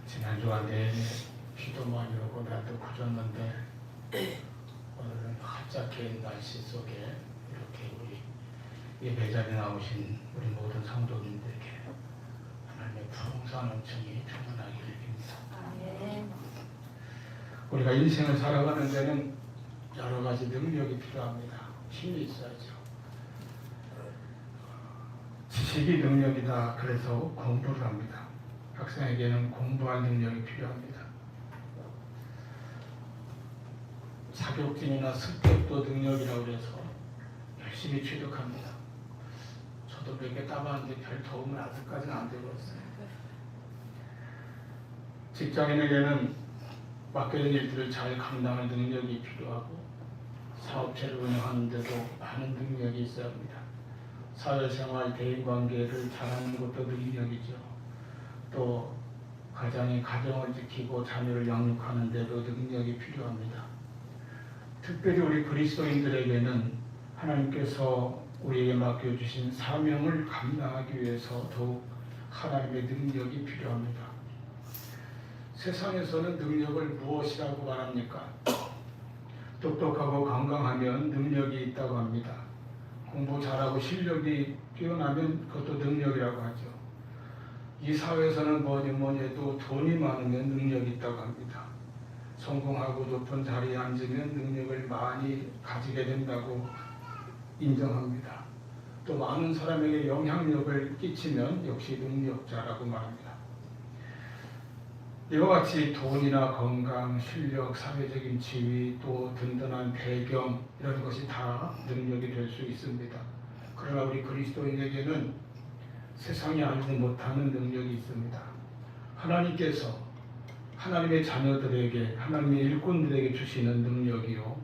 지난주와 내내 비도 많이 오고 나도 굳었는데 오늘은 활짝 개인 날씨 속에 이렇게 우리 예배 자리에 나오신 우리 모든 성도님들에게 하나님의 풍성한 은총이 충만하기를 빕니다. 우리가 인생을 살아가는 데는 여러 가지 능력이 필요합니다. 힘이 있어야죠. 지식이 능력이다. 그래서 공부를 합니다. 학생에게는 공부할 능력이 필요합니다. 자격증이나 스펙도 능력이라고 해서 열심히 취득합니다. 저도 몇 개 따봤는데 별 도움은 아직까지는 안 되고 있어요. 직장인에게는 맡겨진 일들을 잘 감당할 능력이 필요하고 사업체를 운영하는 데도 많은 능력이 있어야 합니다. 사회생활, 대인관계를 잘하는 것도 능력이죠. 또 가장이 가정을 지키고 자녀를 양육하는 데도 능력이 필요합니다. 특별히 우리 그리스도인들에게는 하나님께서 우리에게 맡겨주신 사명을 감당하기 위해서 더욱 하나님의 능력이 필요합니다. 세상에서는 능력을 무엇이라고 말합니까? 똑똑하고 건강하면 능력이 있다고 합니다. 공부 잘하고 실력이 뛰어나면 그것도 능력이라고 하죠. 이 사회에서는 뭐니 해도 돈이 많으면 능력이 있다고 합니다. 성공하고 높은 자리에 앉으면 능력을 많이 가지게 된다고 인정합니다. 또 많은 사람에게 영향력을 끼치면 역시 능력자라고 말합니다. 이와 같이 돈이나 건강, 실력, 사회적인 지위, 또 든든한 배경 이런 것이 다 능력이 될 수 있습니다. 그러나 우리 그리스도인에게는 세상이 알지 못하는 능력이 있습니다. 하나님께서 하나님의 자녀들에게, 하나님의 일꾼들에게 주시는 능력이요,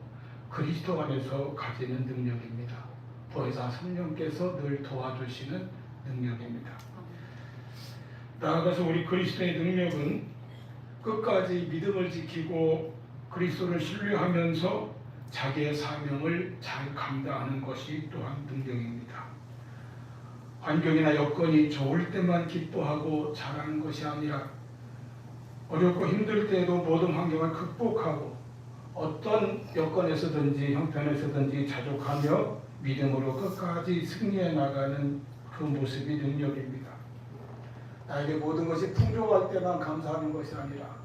그리스도 안에서 가지는 능력입니다. 보혜사 성령께서 늘 도와주시는 능력입니다. 나아가서 우리 그리스도의 능력은 끝까지 믿음을 지키고 그리스도를 신뢰하면서 자기의 사명을 잘 감당하는 것이 또한 능력입니다. 환경이나 여건이 좋을 때만 기뻐하고 잘하는 것이 아니라 어렵고 힘들 때에도 모든 환경을 극복하고 어떤 여건에서든지 형편에서든지 자족하며 믿음으로 끝까지 승리해 나가는 그 모습이 능력입니다. 나에게 모든 것이 풍족할 때만 감사하는 것이 아니라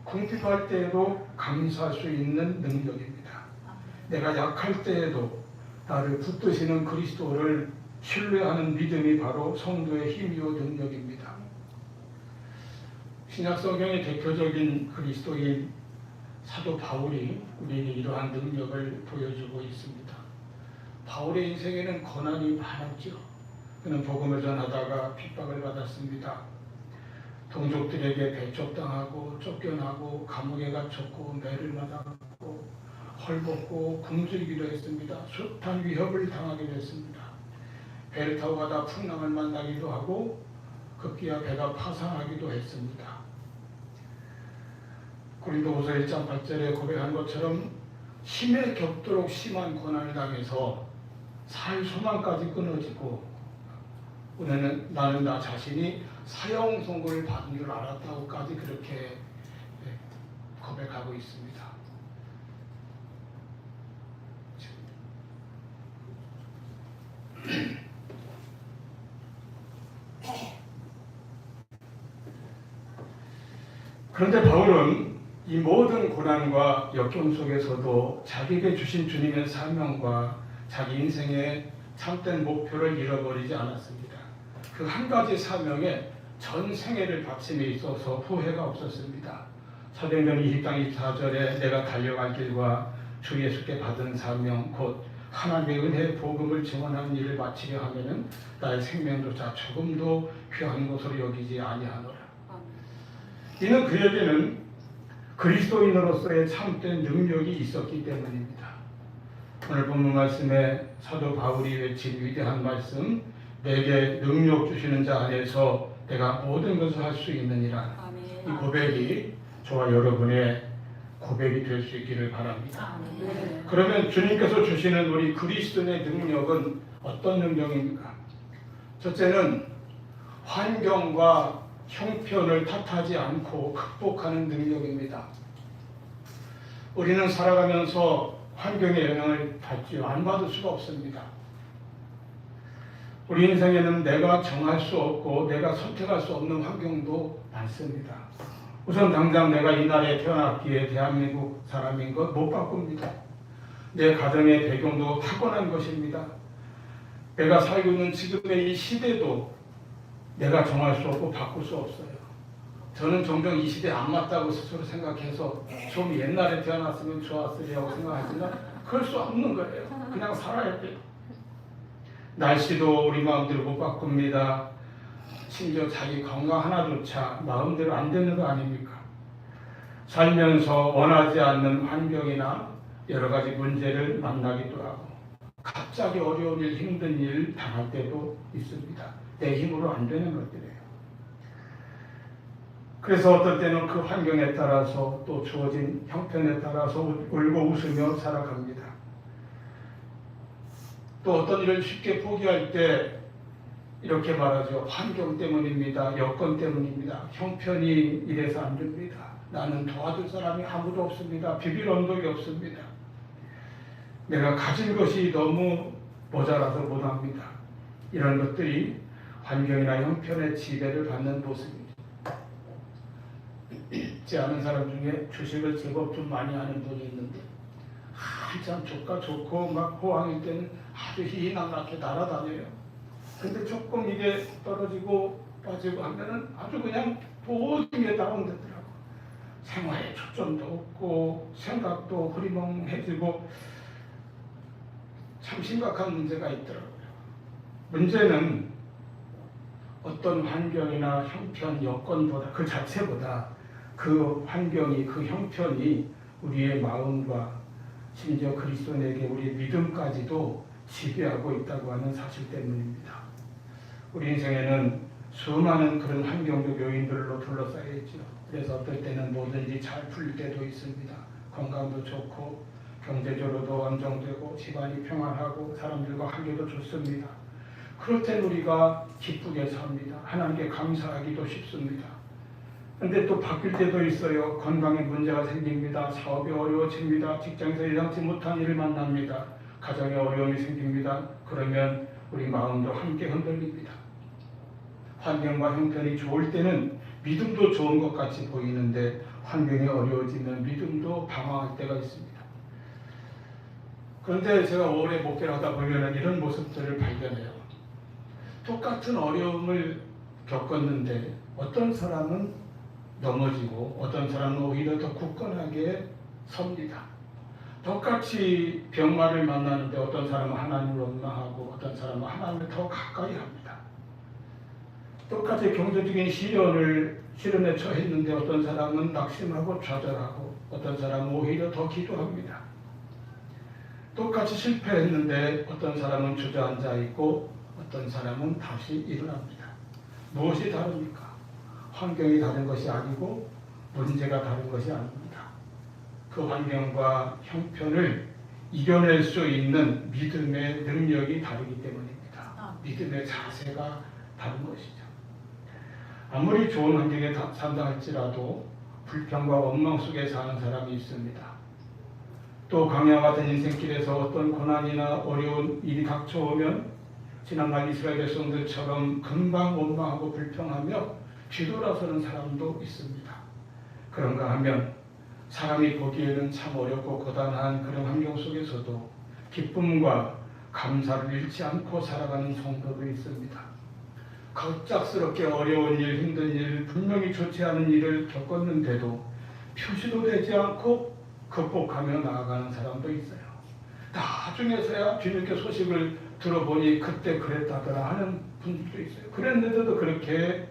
궁핍할 때에도 감사할 수 있는 능력입니다. 내가 약할 때에도 나를 붙드시는 그리스도를 신뢰하는 믿음이 바로 성도의 힘이요 능력입니다. 신약 성경의 대표적인 그리스도인 사도 바울이 우리에게 이러한 능력을 보여주고 있습니다. 바울의 인생에는 고난이 많았죠. 그는 복음을 전하다가 핍박을 받았습니다. 동족들에게 배척당하고 쫓겨나고 감옥에 갇혔고 매를 맞았고 헐벗고 굶주리기도 했습니다. 숱한 위협을 당하기도 했습니다. 배를 타고 가다 풍랑을 만나기도 하고 급기야 배가 파산하기도 했습니다. 고린도후서 1장 8절에 고백한 것처럼 심에 겹도록 심한 고난을 당해서 살 소망까지 끊어지고 나는 나 자신이 사형 선고를 받은 줄 알았다고까지 그렇게 고백하고 있습니다. 그런데 바울은 이 모든 고난과 역경 속에서도 자기에게 주신 주님의 사명과 자기 인생의 참된 목표를 잃어버리지 않았습니다. 그 한 가지 사명에 전 생애를 바침에 있어서 후회가 없었습니다. 사도행전 20장 24절에 내가 달려갈 길과 주 예수께 받은 사명 곧 하나님의 은혜의 복음을 증언하는 일을 마치려 하면은 나의 생명조차 조금도 귀한 것으로 여기지 아니하노라. 이는 그에게는 그리스도인으로서의 참된 능력이 있었기 때문입니다. 오늘 본문 말씀에 사도 바울이 외친 위대한 말씀, 내게 능력 주시는 자 안에서 내가 모든 것을 할 수 있느니라. 이 고백이 저와 여러분의 고백이 될 수 있기를 바랍니다. 그러면 주님께서 주시는 우리 그리스도의 능력은 어떤 능력입니까? 첫째는 환경과 형편을 탓하지 않고 극복하는 능력입니다. 우리는 살아가면서 환경의 영향을 받지요. 안 받을 수가 없습니다. 우리 인생에는 내가 정할 수 없고 내가 선택할 수 없는 환경도 많습니다. 우선 당장 내가 이 나라에 태어났기에 대한민국 사람인 것 못 바꿉니다. 내 가정의 배경도 타고난 것입니다. 내가 살고 있는 지금의 이 시대도 내가 정할 수 없고 바꿀 수 없어요. 저는 종종 이 시대에 안 맞다고 스스로 생각해서 좀 옛날에 태어났으면 좋았으리라고 생각하지만 그럴 수 없는 거예요. 그냥 살아야 돼요. 날씨도 우리 마음대로 못 바꿉니다. 심지어 자기 건강 하나조차 마음대로 안 되는 거 아닙니까? 살면서 원하지 않는 환경이나 여러 가지 문제를 만나기도 하고 갑자기 어려운 일, 힘든 일 당할 때도 있습니다. 내 힘으로 안 되는 것들이에요. 그래서 어떨 때는 그 환경에 따라서 또 주어진 형편에 따라서 울고 웃으며 살아갑니다. 또 어떤 일을 쉽게 포기할 때 이렇게 말하죠. 환경 때문입니다. 여건 때문입니다. 형편이 이래서 안 됩니다. 나는 도와줄 사람이 아무도 없습니다. 비빌 언덕이 없습니다. 내가 가진 것이 너무 모자라서 못합니다. 이런 것들이 환경이나 형편의 지배를 받는 모습입니다. 제 아는 사람 중에 주식을 제법 좀 많이 하는 분이 있는데 한참 주가 좋고 막 호황일 때는 아주 희희낙낙하게 날아다녀요. 근데 조금 이게 떨어지고 빠지고 하면은 아주 그냥 모든 게 다운되더라고. 생활에 초점도 없고 생각도 흐리멍해지고 참 심각한 문제가 있더라고요. 문제는 어떤 환경이나 형편, 여건보다 그 자체보다 그 환경이, 그 형편이 우리의 마음과 심지어 그리스도인에게 우리의 믿음까지도 지배하고 있다고 하는 사실 때문입니다. 우리 인생에는 수많은 그런 환경적 요인들로 둘러싸여 있죠. 그래서 어떨 때는 뭐든지 잘 풀릴 때도 있습니다. 건강도 좋고 경제적으로도 안정되고 집안이 평안하고 사람들과 관계도 좋습니다. 그럴 땐 우리가 기쁘게 삽니다. 하나님께 감사하기도 쉽습니다. 근데 또 바뀔 때도 있어요. 건강에 문제가 생깁니다. 사업이 어려워집니다. 직장에서 예상치 못한 일을 만납니다. 가정에 어려움이 생깁니다. 그러면 우리 마음도 함께 흔들립니다. 환경과 형편이 좋을 때는 믿음도 좋은 것 같이 보이는데 환경이 어려워지면 믿음도 방황할 때가 있습니다. 그런데 제가 오래 목회를 하다 보면 이런 모습들을 발견해요. 똑같은 어려움을 겪었는데 어떤 사람은 넘어지고 어떤 사람은 오히려 더 굳건하게 섭니다. 똑같이 병마를 만나는데 어떤 사람은 하나님을 원망하고 어떤 사람은 하나님을 더 가까이 합니다. 똑같이 경제적인 시련에 처했는데 어떤 사람은 낙심하고 좌절하고 어떤 사람은 오히려 더 기도합니다. 똑같이 실패했는데 어떤 사람은 주저앉아 있고 어떤 사람은 다시 일어납니다. 무엇이 다릅니까? 환경이 다른 것이 아니고 문제가 다른 것이 아닙니다. 그 환경과 형편을 이겨낼 수 있는 믿음의 능력이 다르기 때문입니다. 믿음의 자세가 다른 것이죠. 아무리 좋은 환경에 산다 할지라도 불평과 원망 속에 사는 사람이 있습니다. 또 강야와 같은 인생길에서 어떤 고난이나 어려운 일이 닥쳐오면 지난날 이스라엘 백성들처럼 금방 원망하고 불평하며 뒤돌아서는 사람도 있습니다. 그런가 하면 사람이 보기에는 참 어렵고 고단한 그런 환경 속에서도 기쁨과 감사를 잃지 않고 살아가는 성도도 있습니다. 갑작스럽게 어려운 일, 힘든 일, 분명히 좋지 않은 일을 겪었는데도 표시도 되지 않고 극복하며 나아가는 사람도 있어요. 나중에서야 뒤늦게 소식을 들어보니 그때 그랬다더라 하는 분들도 있어요. 그랬는데도 그렇게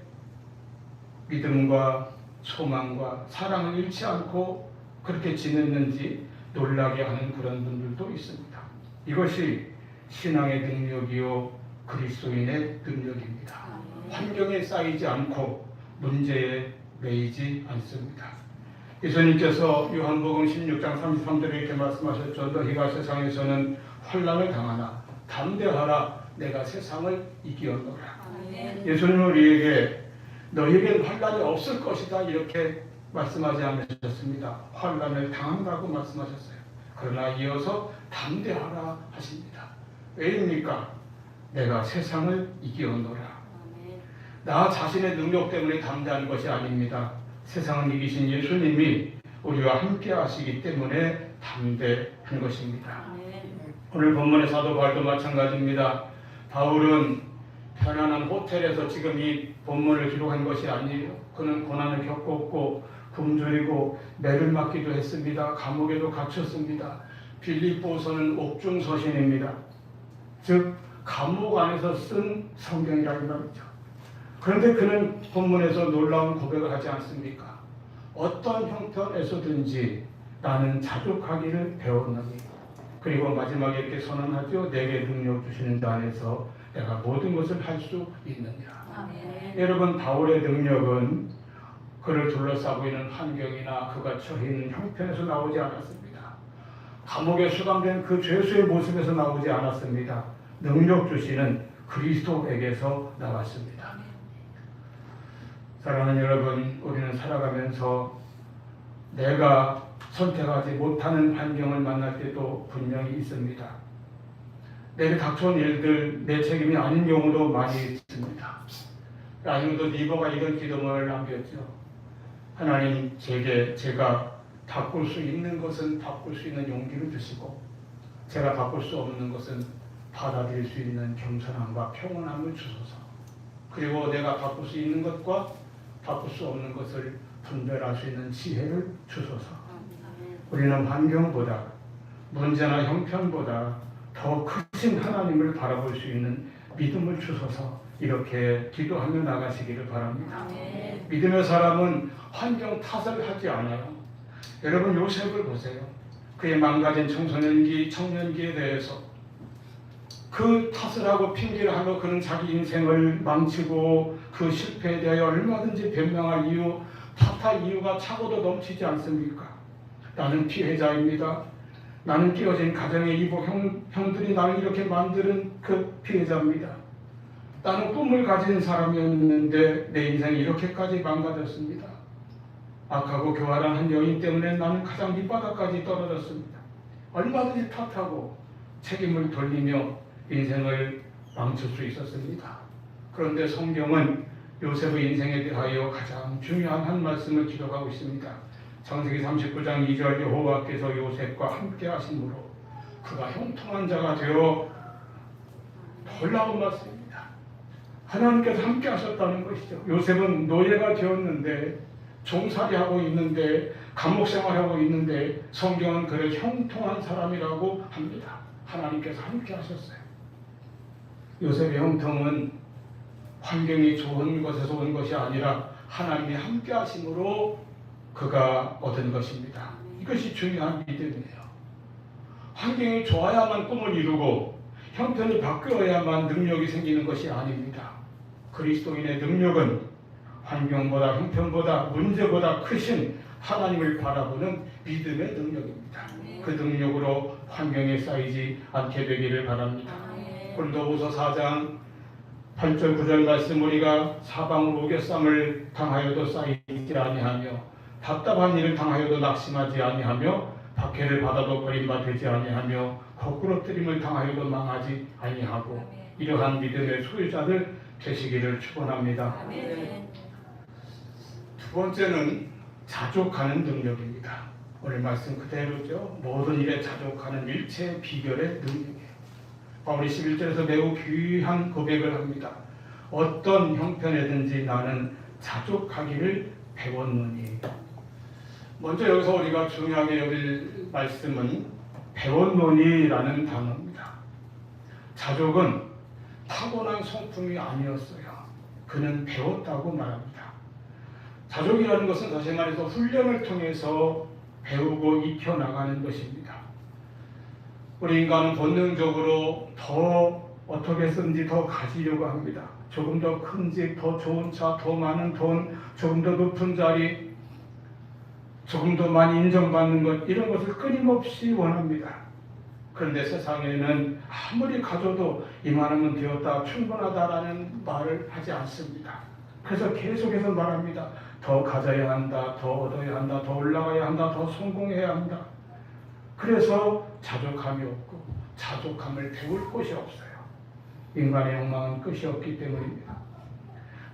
믿음과 소망과 사랑을 잃지 않고 그렇게 지냈는지 놀라게 하는 그런 분들도 있습니다. 이것이 신앙의 능력이요 그리스도인의 능력입니다. 환경에 쌓이지 않고 문제에 매이지 않습니다. 예수님께서 요한복음 16장 33절에 이렇게 말씀하셨죠. 너희가 세상에서는 환난을 당하나 담대하라 내가 세상을 이기었노라. 예수님은 우리에게 너희에겐 환난이 없을 것이다 이렇게 말씀하지 않으셨습니다. 환난을 당한다고 말씀하셨어요. 그러나 이어서 담대하라 하십니다. 왜입니까? 내가 세상을 이기었노라. 나 자신의 능력 때문에 담대한 것이 아닙니다. 세상을 이기신 예수님이 우리와 함께 하시기 때문에 담대한 것입니다. 오늘 본문의 사도 바울도 마찬가지입니다. 바울은 편안한 호텔에서 지금 이 본문을 기록한 것이 아니에요. 그는 고난을 겪었고 굶주리고 매를 맞기도 했습니다. 감옥에도 갇혔습니다. 빌립보서는 옥중서신입니다. 즉 감옥 안에서 쓴 성경이라는 말이죠. 그런데 그는 본문에서 놀라운 고백을 하지 않습니까? 어떤 형편에서든지 나는 자족하기를 배웠노니, 그리고 마지막에 이렇게 선언하죠. 내게 능력 주시는 자 안에서 내가 모든 것을 할 수 있느니라. 아멘. 여러분, 바울의 능력은 그를 둘러싸고 있는 환경이나 그가 처해 있는 형편에서 나오지 않았습니다. 감옥에 수감된 그 죄수의 모습에서 나오지 않았습니다. 능력 주시는 그리스도에게서 나왔습니다. 사랑하는 여러분, 우리는 살아가면서 내가 선택하지 못하는 환경을 만날 때도 분명히 있습니다. 내게 닥쳐온 일들 내 책임이 아닌 경우도 많이 있습니다. 라이언드 리버가 이런 기도문을 남겼죠. 하나님, 제가 바꿀 수 있는 것은 바꿀 수 있는 용기를 주시고, 제가 바꿀 수 없는 것은 받아들일 수 있는 겸손함과 평온함을 주소서. 그리고 내가 바꿀 수 있는 것과 바꿀 수 없는 것을 분별할 수 있는 지혜를 주소서. 우리는 환경보다, 문제나 형편보다 더 크신 하나님을 바라볼 수 있는 믿음을 주소서. 이렇게 기도하며 나가시기를 바랍니다. 믿음의 사람은 환경 탓을 하지 않아요. 여러분, 요셉을 보세요. 그의 망가진 청소년기, 청년기에 대해서 그 탓을 하고 핑계를 하며 그는 자기 인생을 망치고 그 실패에 대하여 얼마든지 변명할 이유, 탓할 이유가 차고도 넘치지 않습니까? 나는 피해자입니다. 나는 끼어진 가정의 이복 형들이 나를 이렇게 만드는 그 피해자입니다. 나는 꿈을 가진 사람이었는데 내 인생이 이렇게까지 망가졌습니다. 악하고 교활한 한 여인 때문에 나는 가장 밑바닥까지 떨어졌습니다. 얼마든지 탓하고 책임을 돌리며 인생을 망칠 수 있었습니다. 그런데 성경은 요셉의 인생에 대하여 가장 중요한 한 말씀을 기록하고 있습니다. 창세기 39장 2절, 여호와께서 요셉과 함께 하심으로 그가 형통한 자가 되어, 놀라운 말씀입니다. 하나님께서 함께 하셨다는 것이죠. 요셉은 노예가 되었는데, 종살이하고 있는데, 감옥 생활하고 있는데 성경은 그를 형통한 사람이라고 합니다. 하나님께서 함께 하셨어요. 요셉의 형통은 환경이 좋은 것에서 온 것이 아니라 하나님이 함께 하심으로 그가 얻은 것입니다. 이것이 중요한 믿음이에요. 환경이 좋아야만 꿈을 이루고 형편이 바뀌어야만 능력이 생기는 것이 아닙니다. 그리스도인의 능력은 환경보다, 형편보다, 문제보다 크신 하나님을 바라보는 믿음의 능력입니다. 그 능력으로 환경에 쌓이지 않게 되기를 바랍니다. 고린도후서 4장 8절 9절 말씀, 우리가 사방으로 우겨쌈을 당하여도 쌓이지 아니하며 답답한 일을 당하여도 낙심하지 아니하며 박해를 받아도 버림받지 아니하며 거꾸러뜨림을 당하여도 망하지 아니하고, 이러한 믿음의 소유자들 되시기를 축원합니다. 두 번째는 자족하는 능력입니다. 오늘 말씀 그대로죠. 모든 일에 자족하는 일체의 비결의 능력이에요. 바울이 11절에서 매우 귀한 고백을 합니다. 어떤 형편에든지 나는 자족하기를 배웠노니. 먼저 여기서 우리가 중요하게 여길 말씀은 배웠노니라는 단어입니다. 자족은 타고난 성품이 아니었어요. 그는 배웠다고 말합니다. 자족이라는 것은 다시 말해서 훈련을 통해서 배우고 익혀나가는 것입니다. 우리 인간은 본능적으로 더 어떻게 쓰는지 더 가지려고 합니다. 조금 더 큰 집, 더 좋은 차, 더 많은 돈, 조금 더 높은 자리, 조금 더 많이 인정받는 것, 이런 것을 끊임없이 원합니다. 그런데 세상에는 아무리 가져도 이만하면 되었다, 충분하다라는 말을 하지 않습니다. 그래서 계속해서 말합니다. 더 가져야 한다, 더 얻어야 한다, 더 올라가야 한다, 더 성공해야 한다. 그래서 자족함이 없고 자족함을 배울 곳이 없어요. 인간의 욕망은 끝이 없기 때문입니다.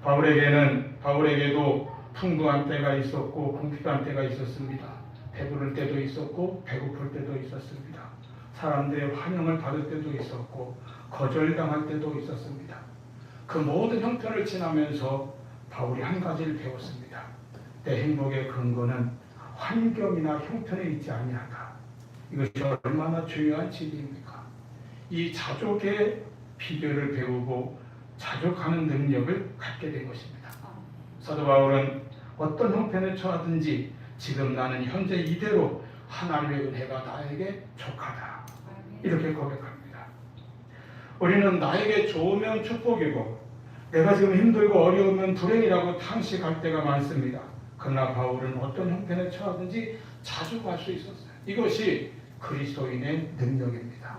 바울에게도 풍부한 때가 있었고 궁핍한 때가 있었습니다. 배부를 때도 있었고 배고플 때도 있었습니다. 사람들의 환영을 받을 때도 있었고 거절당할 때도 있었습니다. 그 모든 형편을 지나면서 바울이 한 가지를 배웠습니다. 내 행복의 근거는 환경이나 형편에 있지 아니하다. 이것이 얼마나 중요한 진리입니까? 이 자족의 비결을 배우고 자족하는 능력을 갖게 된 것입니다. 사도 바울은 어떤 형편에 처하든지 지금 나는 현재 이대로 하나님의 은혜가 나에게 족하다. 이렇게 고백합니다. 우리는 나에게 좋으면 축복이고 내가 지금 힘들고 어려우면 불행이라고 탄식할 때가 많습니다. 그러나 바울은 어떤 형편에 처하든지 자족할 수 있었어요. 이것이 그리스도인의 능력입니다.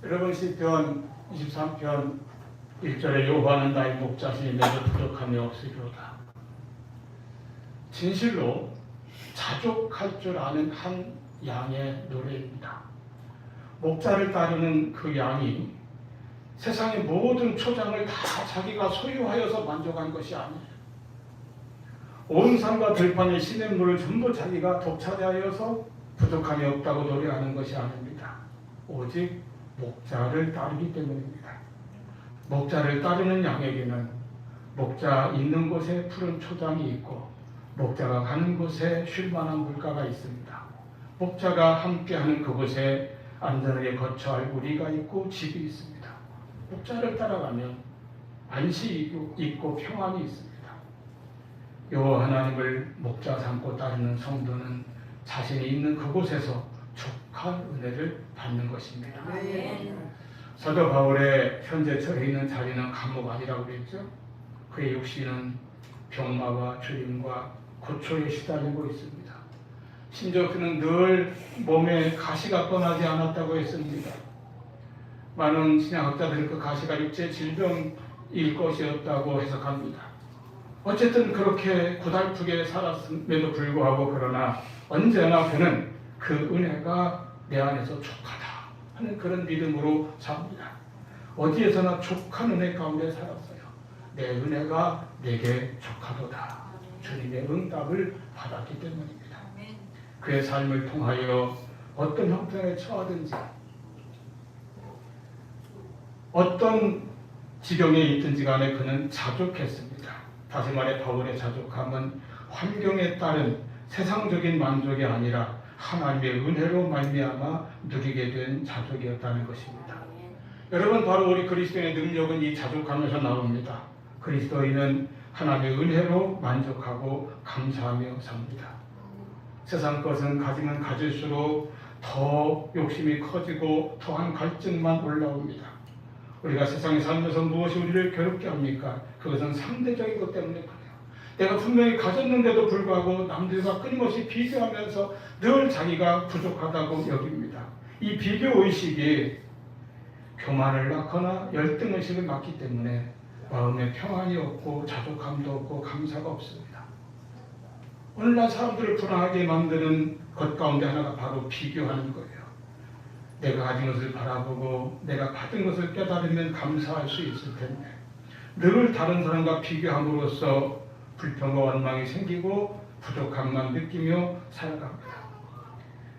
여러분 시편 23편 1절에 여호와는 나의 목자시니 내게 부족함이 없으리로다. 진실로 자족할 줄 아는 한 양의 노래입니다. 목자를 따르는 그 양이 세상의 모든 초장을 다 자기가 소유하여서 만족한 것이 아니에요. 온 산과 들판의 시냇물을 전부 자기가 독차지하여서 부족함이 없다고 노래하는 것이 아닙니다. 오직 목자를 따르기 때문입니다. 목자를 따르는 양에게는 목자 있는 곳에 푸른 초장이 있고 목자가 가는 곳에 쉴 만한 물가가 있습니다. 목자가 함께하는 그곳에 안전하게 거처할 우리가 있고 집이 있습니다. 목자를 따라가면 안식이 있고 평안이 있습니다. 여호와 하나님을 목자 삼고 따르는 성도는 자신이 있는 그곳에서 족한 은혜를 받는 것입니다. 사도 바울의 현재 처해 있는 자리는 감옥 아니라고 그랬죠. 그의 육신은 병마와 주림과 고초에 시달리고 있습니다. 심지어 그는 늘 몸에 가시가 떠나지 않았다고 했습니다. 많은 신약학자들은 그 가시가 육체 질병일 것이었다고 해석합니다. 어쨌든 그렇게 고달프게 살았음에도 불구하고 그러나 언제나 그는 그 은혜가 내 안에서 족하다 하는 그런 믿음으로 삽니다. 어디에서나 족한 은혜 가운데 살았어요. 내 은혜가 내게 족하도다. 주님의 응답을 받았기 때문입니다. 그의 삶을 통하여 어떤 형편에 처하든지 어떤 지경에 있든지 간에 그는 자족했습니다. 다시 말해 바울의 자족함은 환경에 따른 세상적인 만족이 아니라 하나님의 은혜로 말미암아 누리게 된 자족이었다는 것입니다. 여러분 바로 우리 그리스도인의 능력은 이 자족함에서 나옵니다. 그리스도인은 하나님의 은혜로 만족하고 감사하며 삽니다. 세상 것은 가지면 가질수록 더 욕심이 커지고 더한 갈증만 올라옵니다. 우리가 세상에 살면서 무엇이 우리를 괴롭게 합니까? 그것은 상대적인 것 때문에 그래요. 내가 분명히 가졌는데도 불구하고 남들과 끊임없이 비교하면서 늘 자기가 부족하다고 여깁니다. 이 비교의식이 교만을 낳거나 열등의식을 낳기 때문에 마음에 평안이 없고 자족함도 없고 감사가 없습니다. 오늘날 사람들을 불안하게 만드는 것 가운데 하나가 바로 비교하는 거예요. 내가 가진 것을 바라보고 내가 받은 것을 깨달으면 감사할 수 있을 텐데 늘 다른 사람과 비교함으로써 불평과 원망이 생기고 부족함만 느끼며 살아갑니다.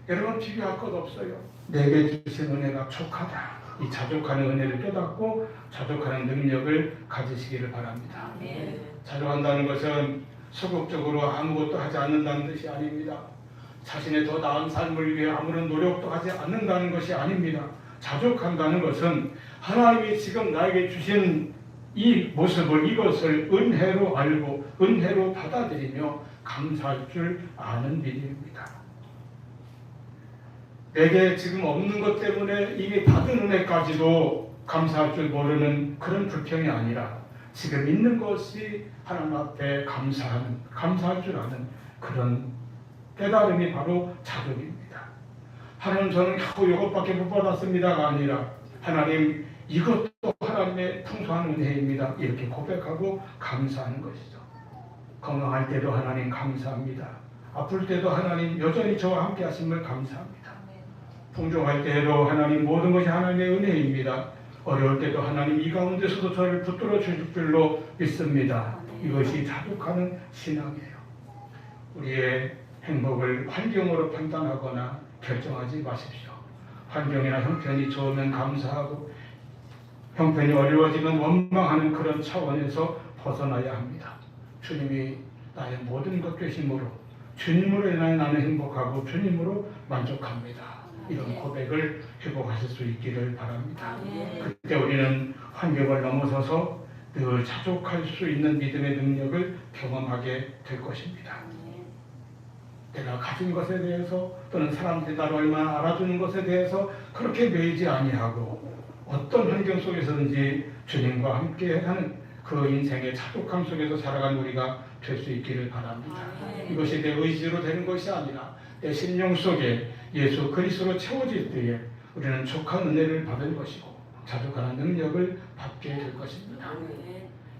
여러분 비교할 것 없어요. 내게 주신 은혜가 족하다. 이 자족하는 은혜를 깨닫고 자족하는 능력을 가지시기를 바랍니다. 자족한다는 것은 소극적으로 아무것도 하지 않는다는 뜻이 아닙니다. 자신의 더 나은 삶을 위해 아무런 노력도 하지 않는다는 것이 아닙니다. 자족한다는 것은 하나님이 지금 나에게 주신 이 모습을 이것을 은혜로 알고 은혜로 받아들이며 감사할 줄 아는 일입니다. 내게 지금 없는 것 때문에 이미 받은 은혜까지도 감사할 줄 모르는 그런 불평이 아니라 지금 있는 것이 하나님 앞에 감사할 줄 아는 그런 깨달음이 바로 자족입니다. 하나님 저는 겨우 이것밖에 못 받았습니다가 아니라 하나님 이것도 하나님 하나님의 풍성한 은혜입니다. 이렇게 고백하고 감사하는 것이죠. 건강할 때도 하나님 감사합니다. 아플 때도 하나님 여전히 저와 함께 하심을 감사합니다. 풍족할 때에도 하나님 모든 것이 하나님의 은혜입니다. 어려울 때도 하나님 이 가운데서도 저를 붙들어 주실 줄로 믿습니다. 이것이 자족하는 신앙이에요. 우리의 행복을 환경으로 판단하거나 결정하지 마십시오. 환경이나 형편이 좋으면 감사하고 형편이 어려워지면 원망하는 그런 차원에서 벗어나야 합니다. 주님이 나의 모든 것 되심으로 주님으로 인하여 나는 행복하고 주님으로 만족합니다. 이런 고백을 회복하실 수 있기를 바랍니다. 그때 우리는 환경을 넘어서서 늘 자족할 수 있는 믿음의 능력을 경험하게 될 것입니다. 내가 가진 것에 대해서 또는 사람들이 나를 얼마나 알아주는 것에 대해서 그렇게 매이지 아니하고 어떤 환경 속에서든지 주님과 함께하는 그 인생의 자족함 속에서 살아가는 우리가 될 수 있기를 바랍니다. 이것이 내 의지로 되는 것이 아니라 내 심령 속에 예수 그리스도로 채워질 때에 우리는 족한 은혜를 받을 것이고 자족하는 능력을 받게 될 것입니다.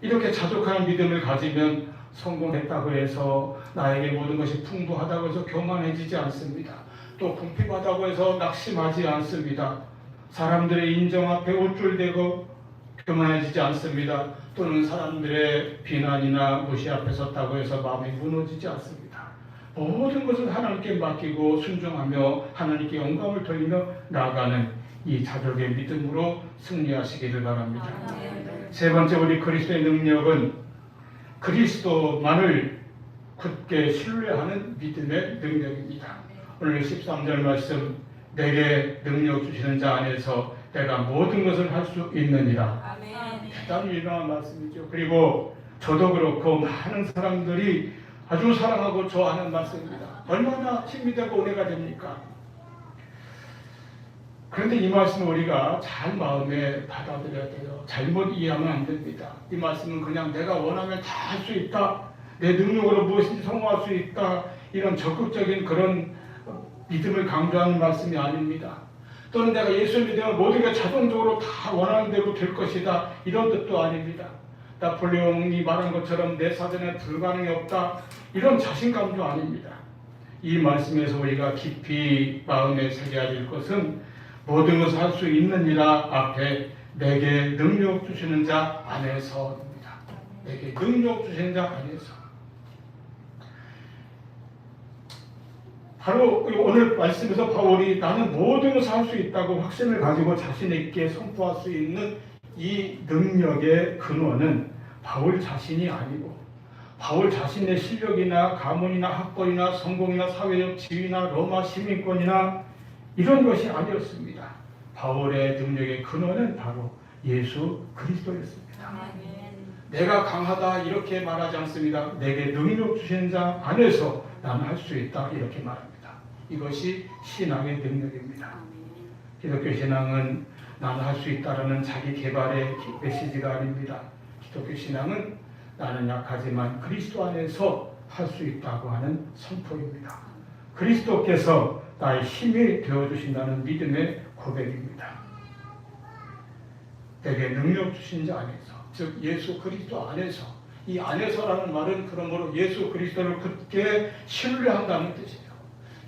이렇게 자족하는 믿음을 가지면 성공했다고 해서 나에게 모든 것이 풍부하다고 해서 교만해지지 않습니다. 또 궁핍하다고 해서 낙심하지 않습니다. 사람들의 인정 앞에 우쭐대고 교만해지지 않습니다. 또는 사람들의 비난이나 무시 앞에 섰다고 해서 마음이 무너지지 않습니다. 모든 것을 하나님께 맡기고 순종하며 하나님께 영광을 돌리며 나아가는 이 자족의 믿음으로 승리하시기를 바랍니다. 세 번째, 우리 그리스도의 능력은 그리스도만을 굳게 신뢰하는 믿음의 능력입니다. 오늘 13절 말씀, 내게 능력 주시는 자 안에서 내가 모든 것을 할 수 있느니라. 대단히 유명한 말씀이죠. 그리고 저도 그렇고 많은 사람들이 아주 사랑하고 좋아하는 말씀입니다. 얼마나 힘이 되고 은혜가 됩니까? 그런데 이 말씀을 우리가 잘 마음에 받아들여야 돼요. 잘못 이해하면 안 됩니다. 이 말씀은 그냥 내가 원하면 다 할 수 있다, 내 능력으로 무엇인지 성공할 수 있다, 이런 적극적인 그런 믿음을 강조하는 말씀이 아닙니다. 또는 내가 예수를 믿으면 모든 게 자동적으로 다 원하는 대로 될 것이다, 이런 뜻도 아닙니다. 나폴레옹이 말한 것처럼 내 사전에 불가능이 없다, 이런 자신감도 아닙니다. 이 말씀에서 우리가 깊이 마음에 새겨야 될 것은 모든 것을 할 수 있느니라 앞에 내게 능력 주시는 자 안에서입니다. 내게 능력 주시는 자 안에서. 바로 오늘 말씀에서 바울이 나는 모든 것을 할 수 있다고 확신을 가지고 자신 있게 선포할 수 있는 이 능력의 근원은 바울 자신이 아니고 바울 자신의 실력이나 가문이나 학벌이나 성공이나 사회적 지위나 로마 시민권이나 이런 것이 아니었습니다. 바울의 능력의 근원은 바로 예수 그리스도였습니다. 내가 강하다 이렇게 말하지 않습니다. 내게 능력 주시는 자 안에서 나는 할 수 있다 이렇게 말합니다. 이것이 신앙의 능력입니다. 기독교 신앙은 나는 할 수 있다라는 자기 개발의 메시지가 아닙니다. 기독교 신앙은 나는 약하지만 그리스도 안에서 할 수 있다고 하는 선포입니다. 그리스도께서 나의 힘이 되어주신다는 믿음의 고백입니다. 내게 능력 주신 자 안에서, 즉 예수 그리스도 안에서, 이 안에서라는 말은 그러므로 예수 그리스도를 굳게 신뢰한다는 뜻이에요.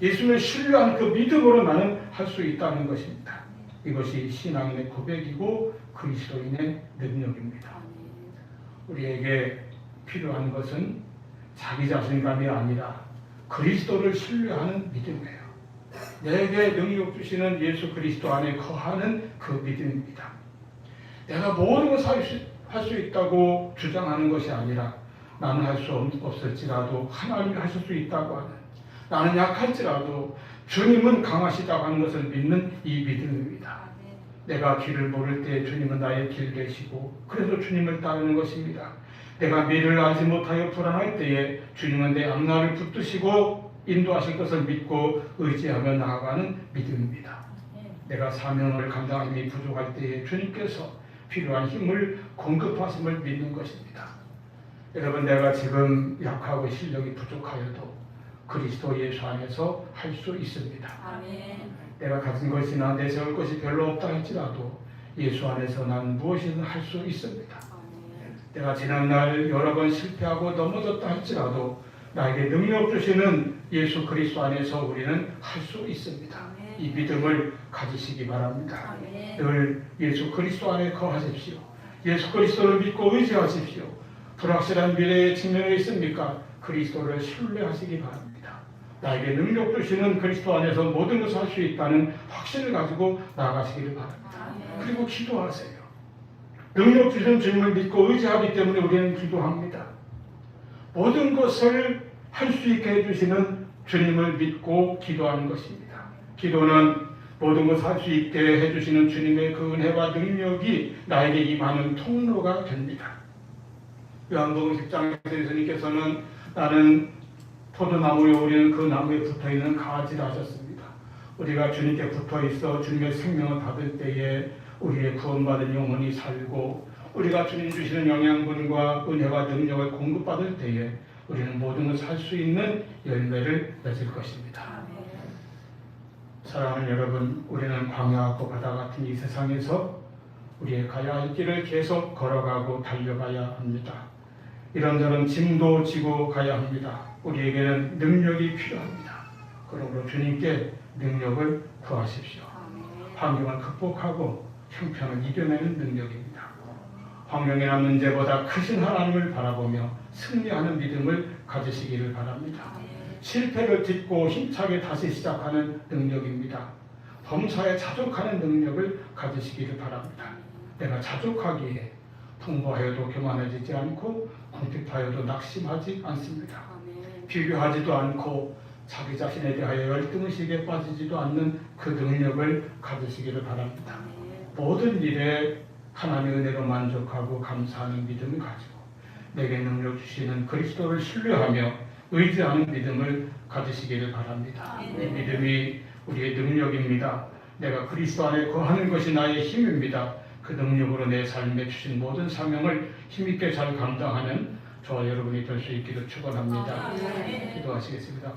예수를 신뢰한 그 믿음으로 나는 할 수 있다는 것입니다. 이것이 신앙인의 고백이고 그리스도인의 능력입니다. 우리에게 필요한 것은 자기 자신감이 아니라 그리스도를 신뢰하는 믿음이에요. 내게 능력 주시는 예수 그리스도 안에 거하는 그 믿음입니다. 내가 모든 것을 할 수 있다고 주장하는 것이 아니라 나는 할 수 없을지라도 하나님이 하실 수 있다고 하는, 나는 약할지라도 주님은 강하시다고 하는 것을 믿는 이 믿음입니다. 내가 길을 모를 때 주님은 나의 길 되시고 그래서 주님을 따르는 것입니다. 내가 미래를 알지 못하여 불안할 때에 주님은 내 앞날을 붙드시고 인도하실 것을 믿고 의지하며 나아가는 믿음입니다. 내가 사명을 감당할 힘이 부족할 때에 주님께서 필요한 힘을 공급하심을 믿는 것입니다. 여러분, 내가 지금 약하고 실력이 부족하여도 그리스도 예수 안에서 할 수 있습니다. 아멘. 내가 가진 것이나 내세울 것이 별로 없다 할지라도 예수 안에서 난 무엇이든 할 수 있습니다. 내가 지난날 여러 번 실패하고 넘어졌다 할지라도 나에게 능력 주시는 예수 그리스도 안에서 우리는 할 수 있습니다. 이 믿음을 가지시기 바랍니다. 늘 예수 그리스도 안에 거하십시오. 예수 그리스도를 믿고 의지하십시오. 불확실한 미래에 직면해 있습니까? 그리스도를 신뢰하시기 바랍니다. 나에게 능력 주시는 그리스도 안에서 모든 것을 할 수 있다는 확신을 가지고 나아가시기를 바랍니다. 그리고 기도하세요. 능력 주시는 주님을 믿고 의지하기 때문에 우리는 기도합니다. 모든 것을 할 수 있게 해주시는 주님을 믿고 기도하는 것입니다. 기도는 모든 것을 할 수 있게 해주시는 주님의 그 은혜와 능력이 나에게 임하는 통로가 됩니다. 요한복음 10장에서 예수님께서는 나는 포도나무에 우리는 그 나무에 붙어있는 가지라 하셨습니다. 우리가 주님께 붙어있어 주님의 생명을 받을 때에 우리의 구원받은 영혼이 살고 우리가 주님 주시는 영양분과 은혜와 능력을 공급받을 때에 우리는 모든 것을 할 수 있는 열매를 맺을 것입니다. 사랑하는 여러분, 우리는 광야하고 바다 같은 이 세상에서 우리의 가야 할 길을 계속 걸어가고 달려가야 합니다. 이런저런 짐도 지고 가야 합니다. 우리에게는 능력이 필요합니다. 그러므로 주님께 능력을 구하십시오. 환경을 극복하고 형편을 이겨내는 능력입니다. 환경이나 문제보다 크신 하나님을 바라보며 승리하는 믿음을 가지시기를 바랍니다. 실패를 딛고 힘차게 다시 시작하는 능력입니다. 범사에 자족하는 능력을 가지시기를 바랍니다. 내가 자족하기에 풍부하여도 교만해지지 않고 궁핍하여도 낙심하지 않습니다. 비교하지도 않고 자기 자신에 대하여 열등의식에 빠지지도 않는 그 능력을 가지시기를 바랍니다. 모든 일에 하나님의 은혜로 만족하고 감사하는 믿음을 가지고 내게 능력 주시는 그리스도를 신뢰하며 의지하는 믿음을 가지시기를 바랍니다. 이 믿음이 우리의 능력입니다. 내가 그리스도 안에 거하는 것이 나의 힘입니다. 그 능력으로 내 삶에 주신 모든 사명을 힘있게 잘 감당하는 저와 여러분이 될 수 있기를 축원합니다. 기도하시겠습니다.